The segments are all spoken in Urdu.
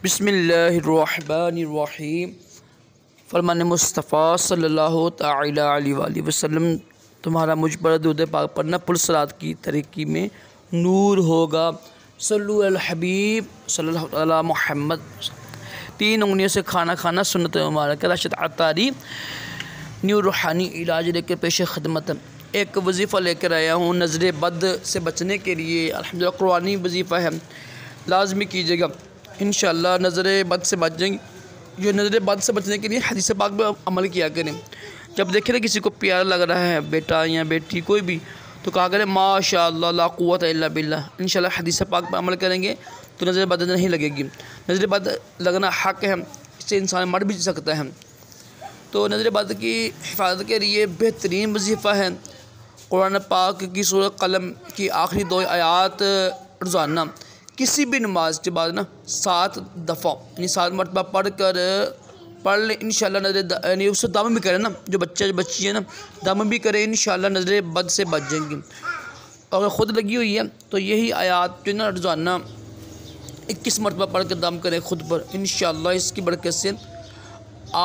بسم اللہ الرحمن الرحیم۔ فرمان مصطفیٰ صلی اللہ تعالی علیہ وآلہ وسلم، تمہارا مجھ پر درود پاک پڑھنا پرصلات کی ترقی میں نور ہوگا۔ صلو علی الحبیب صلی اللہ علی محمد۔ 3 انگلیوں سے کھانا کھانا سنت مبارک۔ راشد عطاری نیو روحانی علاج لے کر پیش خدمت ایک وظیفہ لے کر آیا ہوں نظر بد سے بچنے کے لیے۔ الحمدللہ قرآنی وظیفہ ہے، لازمی کیجیے گا، انشاءاللہ نظر بد سے بچ جائیں گے۔ جو نظر بد سے بچنے کے لیے حدیث پاک پہ عمل کیا کریں۔ جب دیکھیں نا کسی کو پیارا لگ رہا ہے، بیٹا یا بیٹی کوئی بھی، تو کہا کریں ماشاءاللہ لا قوت الا باللہ۔ انشاءاللہ حدیث پاک پہ عمل کریں گے تو نظر بد نہیں لگے گی۔ نظر بد لگنا حق ہے، اس سے انسان مر بھی سکتا ہے۔ تو نظر بد کی حفاظت کے لیے بہترین وظیفہ ہے قرآن پاک کی سورۃ قلم کی آخری 2 آیات روزانہ کسی بھی نماز کے بعد 7 دفعہ یعنی 7 مرتبہ پڑھ لیں، انشاءاللہ نظر یعنی اس سے دم بھی کریں نا، جو بچی ہے نا، دم بھی کریں، انشاءاللہ نظر بد سے بچ جائیں گی۔ اگر خود لگی ہوئی ہے تو یہی آیات جو نا روزانہ 21 مرتبہ پڑھ کے دم کریں خود پر، انشاءاللہ اس کی برکت سے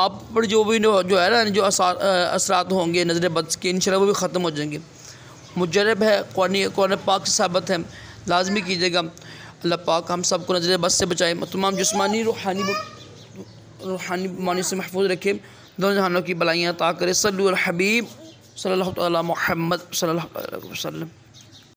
آپ پر جو ہے نا جو اثرات ہوں گے نظر بد کے، انشاءاللہ وہ بھی ختم ہو جائیں گے۔ مجرب ہے، قرآن پاک سے ثابت ہے، لازمی کیجیے گا۔ اللہ پاک ہم سب کو نظر بد سے بچائے، تمام جسمانی روحانی بیماری سے محفوظ رکھے، دونوں جہانوں کی بلائیاں عطا کرے۔ صلو علی الحبیب صلی اللہ علیہ محمد صلی اللہ علیہ وسلم۔